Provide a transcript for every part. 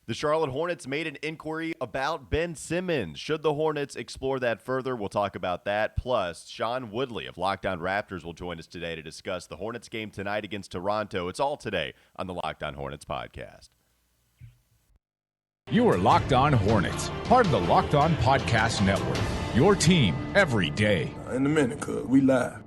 The Charlotte Hornets made an inquiry about Ben Simmons. Should the Hornets explore that further? We'll talk about that. Plus, Sean Woodley of Locked On Raptors will join us today to discuss the Hornets game tonight against Toronto. It's all today on the Locked On Hornets podcast. You are Locked On Hornets, part of the Locked On Podcast Network. Your team every day. In a minute, cuz we live.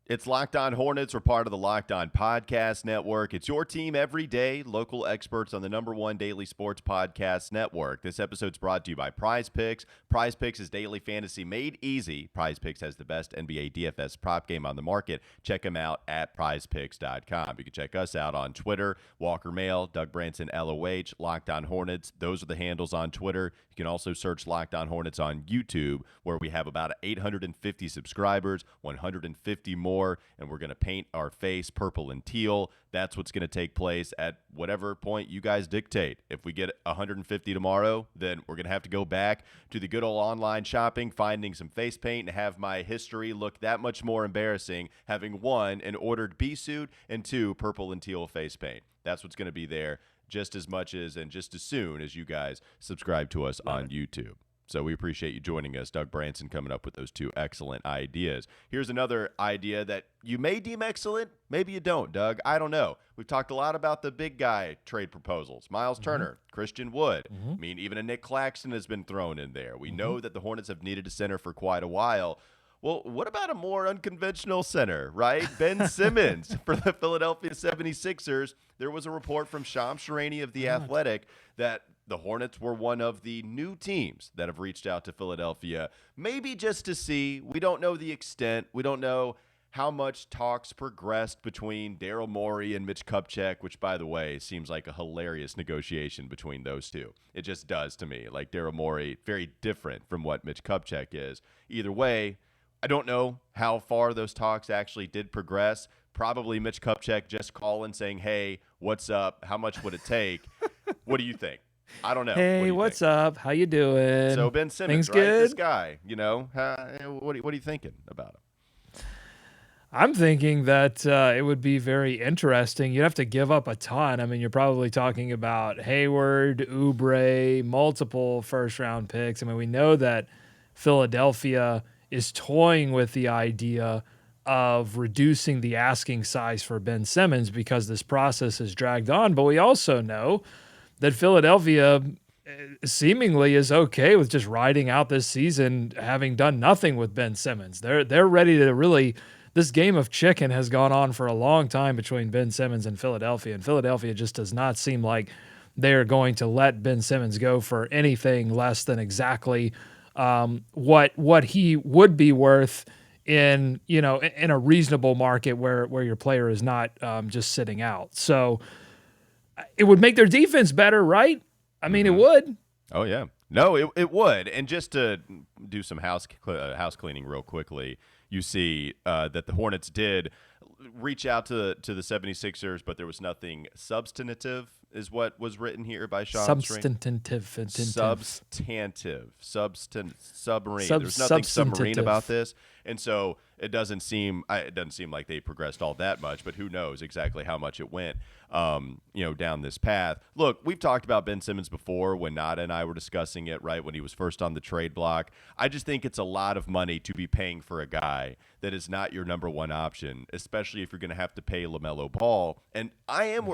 It's Locked On Hornets. We're part of the Locked On Podcast Network. It's your team every day, local experts on the #1 daily sports podcast network. This episode's brought to you by Prize Picks. Prize Picks is daily fantasy made easy. Prize Picks has the best NBA DFS prop game on the market. Check them out at prizepicks.com. You can check us out on Twitter, Walker Mail, Doug Branson, LOH, Locked On Hornets. Those are the handles on Twitter. You can also search Locked On Hornets on YouTube, where we have about 850 subscribers, 150 more. And we're going to paint our face purple and teal. That's what's going to take place at whatever point you guys dictate. If we get 150 tomorrow, then we're going to have to go back to the good old online shopping, finding some face paint, and have my history look that much more embarrassing, having one, an ordered bee suit, and two, purple and teal face paint. That's what's going to be there just as much as and just as soon as you guys subscribe to us on YouTube. So we appreciate you joining us. Doug Branson coming up with those two excellent ideas. Here's another idea that you may deem excellent. Maybe you don't, Doug. I don't know. We've talked a lot about the big guy trade proposals. Miles Turner, Christian Wood. I mean, even a Nick Claxton has been thrown in there. We know that the Hornets have needed a center for quite a while. Well, what about a more unconventional center, right? Ben Simmons for the Philadelphia 76ers. There was a report from Shams Charania of The Athletic that the Hornets were one of the new teams that have reached out to Philadelphia, maybe just to see. We don't know the extent. We don't know how much talks progressed between Daryl Morey and Mitch Kupchak, which, by the way, seems like a hilarious negotiation between those two. It just does to me. Like Daryl Morey, very different from what Mitch Kupchak is. Either way, I don't know how far those talks actually did progress. Probably Mitch Kupchak just calling saying, hey, what's up? How much would it take? What do you think? I don't know. Hey, what's up? How you doing? So Ben Simmons, Things right? good? This guy, you know, what are you thinking about him? I'm thinking that it would be very interesting. You'd have to give up a ton. I mean, you're probably talking about Hayward, Oubre, multiple first-round picks. I mean, we know that Philadelphia is toying with the idea of reducing the asking size for Ben Simmons because this process has dragged on. But we also know that Philadelphia seemingly is okay with just riding out this season, having done nothing with Ben Simmons. They're ready to really. This game of chicken has gone on for a long time between Ben Simmons and Philadelphia just does not seem like they are going to let Ben Simmons go for anything less than exactly what he would be worth in a reasonable market where your player is not just sitting out. So it would make their defense better, right? I mean, it would. Oh, yeah. No, it would. And just to do some house cleaning real quickly, you see that the Hornets did reach out to the 76ers, but there was nothing substantive, is what was written here by Sean. Substantive. Submarine. There's nothing submarine about this. And so it doesn't seem like they progressed all that much, but who knows exactly how much it went down this path. Look, we've talked about Ben Simmons before when Nada and I were discussing it, right, when he was first on the trade block. I just think it's a lot of money to be paying for a guy that is not your number one option, especially if you're going to have to pay LaMelo Ball. And I am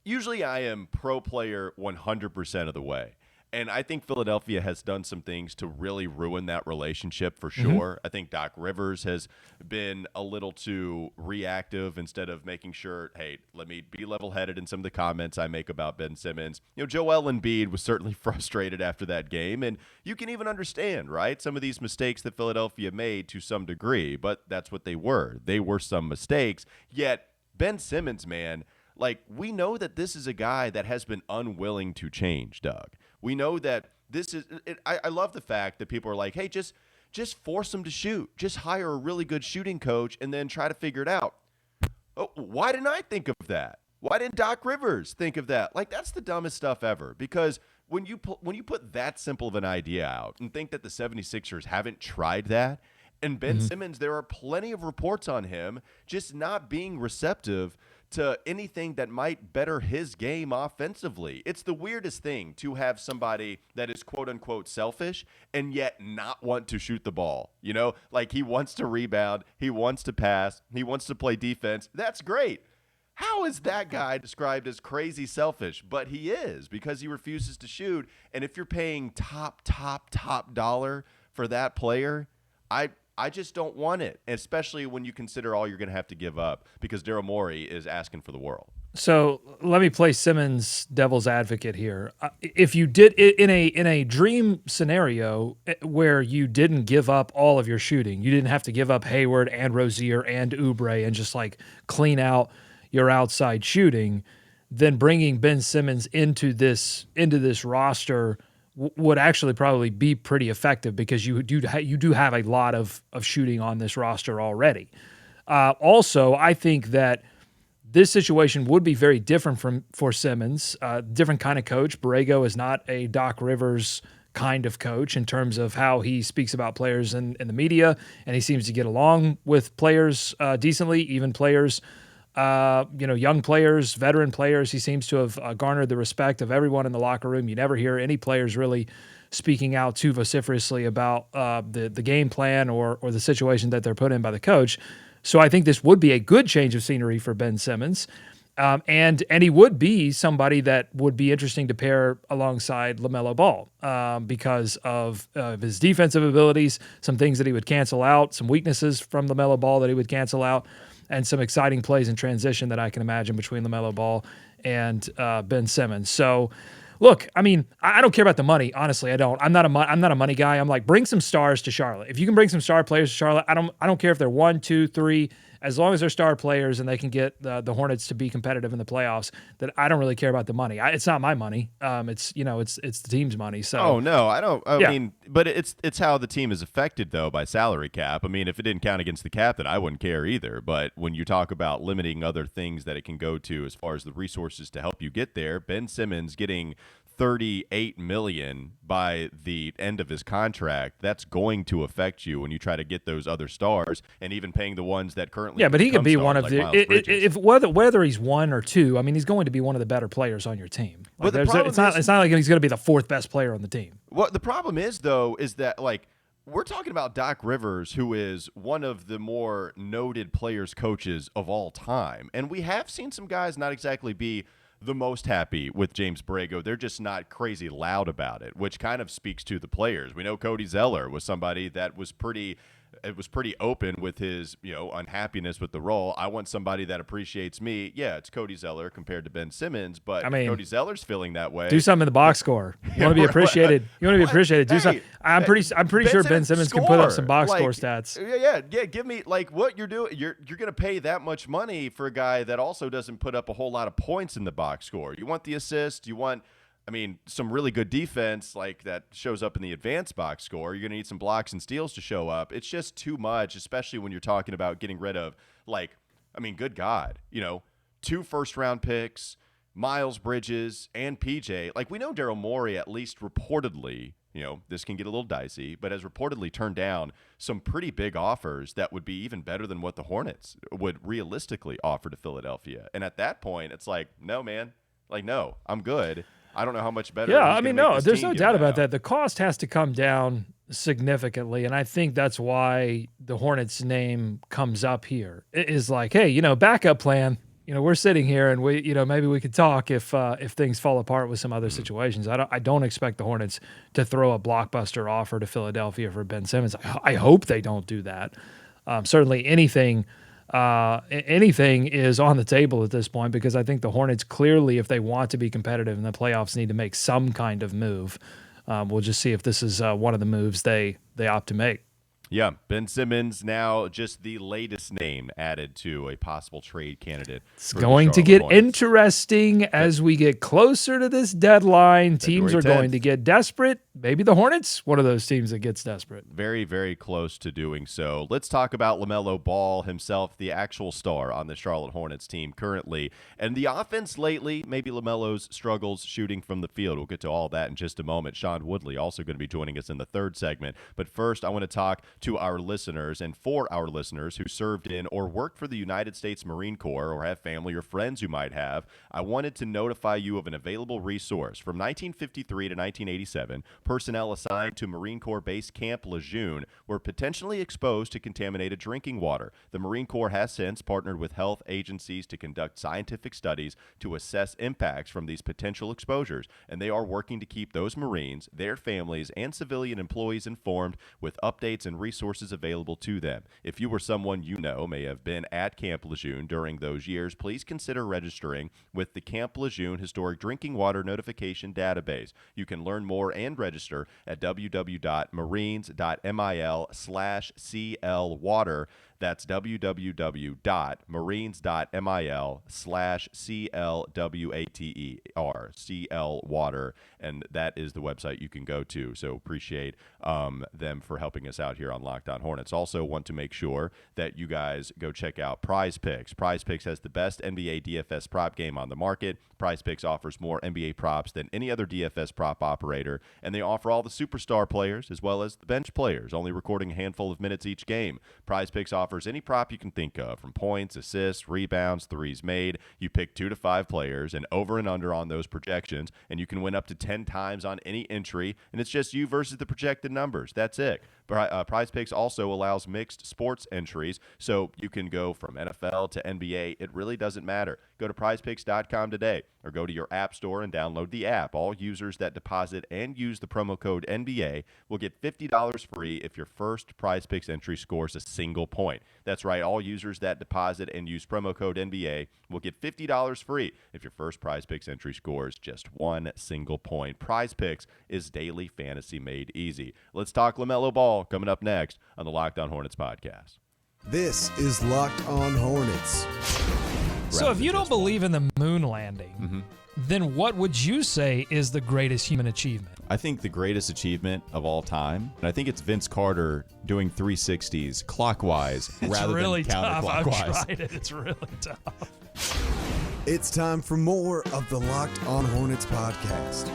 usually I am pro player 100% of the way. And I think Philadelphia has done some things to really ruin that relationship for sure. I think Doc Rivers has been a little too reactive instead of making sure, hey, let me be level-headed in some of the comments I make about Ben Simmons. Joel Embiid was certainly frustrated after that game, and you can even understand, right, some of these mistakes that Philadelphia made to some degree, but that's what they were. They were some mistakes, yet Ben Simmons, man, we know that this is a guy that has been unwilling to change, Doug. We know that this is I love the fact that people are like, hey, just force him to shoot. Just hire a really good shooting coach and then try to figure it out. Oh, why didn't I think of that? Why didn't Doc Rivers think of that? That's the dumbest stuff ever, because when you put that simple of an idea out and think that the 76ers haven't tried that, and Ben Simmons, there are plenty of reports on him just not being receptive to anything that might better his game offensively. It's the weirdest thing to have somebody that is quote unquote selfish and yet not want to shoot the ball. You know, like he wants to rebound, he wants to pass, he wants to play defense. That's great. How is that guy described as crazy selfish? But he is, because he refuses to shoot. And if you're paying top dollar for that player, I just don't want it, especially when you consider all you're going to have to give up, because Daryl Morey is asking for the world. So let me play Simmons devil's advocate here. If you did in a dream scenario where you didn't give up all of your shooting, you didn't have to give up Hayward and Rozier and Oubre and just like clean out your outside shooting, then bringing Ben Simmons into this roster would actually probably be pretty effective, because you do have a lot of shooting on this roster already. Also, I think that this situation would be very different for Simmons. Different kind of coach. Borrego is not a Doc Rivers kind of coach in terms of how he speaks about players in the media, and he seems to get along with players decently, even players, young players, veteran players. He seems to have garnered the respect of everyone in the locker room. You never hear any players really speaking out too vociferously about the game plan or the situation that they're put in by the coach. So I think this would be a good change of scenery for Ben Simmons. And he would be somebody that would be interesting to pair alongside LaMelo Ball because of his defensive abilities, some things that he would cancel out, some weaknesses from LaMelo Ball that he would cancel out, and some exciting plays in transition that I can imagine between LaMelo Ball and Ben Simmons. So, look, I mean, I don't care about the money. Honestly, I don't. I'm not a money guy. I'm like, bring some stars to Charlotte. If you can bring some star players to Charlotte, I don't care if they're 1, 2, 3. As long as they're star players and they can get the Hornets to be competitive in the playoffs, that I don't really care about the money. It's not my money. It's the team's money. So. Oh no, I don't. I mean, but it's how the team is affected though by salary cap. I mean, if it didn't count against the cap, then I wouldn't care either. But when you talk about limiting other things that it can go to as far as the resources to help you get there, Ben Simmons getting $38 million by the end of his contract, that's going to affect you when you try to get those other stars, and even paying the ones that currently. Yeah, but he could be one of like the if whether he's 1 or 2. I mean, he's going to be one of the better players on your team. Like, but it's not like he's going to be the 4th best player on the team. What the problem is though is that like we're talking about Doc Rivers, who is one of the more noted players coaches of all time, and we have seen some guys not exactly be the most happy with James Borrego. They're just not crazy loud about it, which kind of speaks to the players. We know Cody Zeller was somebody that was pretty open with his, unhappiness with the role. I want somebody that appreciates me. Yeah, it's Cody Zeller compared to Ben Simmons, but I mean, Cody Zeller's feeling that way. Do something in the box score. You want to be appreciated. You want to be appreciated. Do something. I'm pretty sure Ben Simmons can put up some box score stats. Yeah. Give me like what you're doing. You're going to pay that much money for a guy that also doesn't put up a whole lot of points in the box score. You want the assist. You want, some really good defense like that shows up in the advanced box score. You're going to need some blocks and steals to show up. It's just too much, especially when you're talking about getting rid of, good God, 2 first-round picks, Miles Bridges, and PJ. Like, we know Daryl Morey, at least reportedly, this can get a little dicey, but has reportedly turned down some pretty big offers that would be even better than what the Hornets would realistically offer to Philadelphia. And at that point, it's like, no, man. Like, no, I'm good. I don't know how much better. Yeah, there's no doubt about that. The cost has to come down significantly, and I think that's why the Hornets name comes up here. It is like, hey, backup plan. We're sitting here, and we, maybe we could talk if things fall apart with some other situations. I don't expect the Hornets to throw a blockbuster offer to Philadelphia for Ben Simmons. I hope they don't do that. Certainly, anything is on the table at this point, because I think the Hornets clearly, if they want to be competitive in the playoffs, need to make some kind of move. We'll just see if this is one of the moves they opt to make. Yeah, Ben Simmons now just the latest name added to a possible trade candidate. It's going to get interesting as we get closer to this deadline. Teams are going to get desperate. Maybe the Hornets, one of those teams that gets desperate. Very, very close to doing so. Let's talk about LaMelo Ball himself, the actual star on the Charlotte Hornets team currently. And the offense lately, maybe LaMelo's struggles shooting from the field. We'll get to all that in just a moment. Sean Woodley also going to be joining us in the third segment. But first, I want to talk to our listeners, and for our listeners who served in or worked for the United States Marine Corps or have family or friends who might have, I wanted to notify you of an available resource. From 1953 to 1987, personnel assigned to Marine Corps Base Camp Lejeune were potentially exposed to contaminated drinking water. The Marine Corps has since partnered with health agencies to conduct scientific studies to assess impacts from these potential exposures, and they are working to keep those Marines, their families, and civilian employees informed with updates and resources available to them. If you or someone you know may have been at Camp Lejeune during those years, please consider registering with the Camp Lejeune Historic Drinking Water Notification Database. You can learn more and register at www.marines.mil/CLwater. That's www.marines.mil/CLWATER, CL Water, and that is the website you can go to. So appreciate them for helping us out here on Locked On Hornets. Also want to make sure that you guys go check out Prize Picks. Prize Picks has the best NBA DFS prop game on the market. Prize Picks offers more NBA props than any other DFS prop operator, and they offer all the superstar players as well as the bench players, only recording a handful of minutes each game. Prize Picks offers any prop you can think of, from points, assists, rebounds, threes made. You pick 2 to 5 players and over and under on those projections, and you can win up to 10 times on any entry, and it's just you versus the projected numbers. That's it. Prize Picks also allows mixed sports entries, so you can go from NFL to NBA. It really doesn't matter. Go to prizepicks.com today or go to your app store and download the app. All users that deposit and use the promo code NBA will get $50 free if your first Prize Picks entry scores a single point. That's right. All users that deposit and use promo code NBA will get $50 free if your first Prize Picks entry scores just one single point. Prize Picks is daily fantasy made easy. Let's talk LaMelo Ball coming up next on the Locked On Hornets podcast. This is Locked On Hornets. So if you don't believe in the moon landing, then what would you say is the greatest human achievement? I think the greatest achievement of all time, and I think it's Vince Carter doing 360s clockwise rather really than counterclockwise. I've tried it. It's really tough. It's time for more of the Locked On Hornets podcast.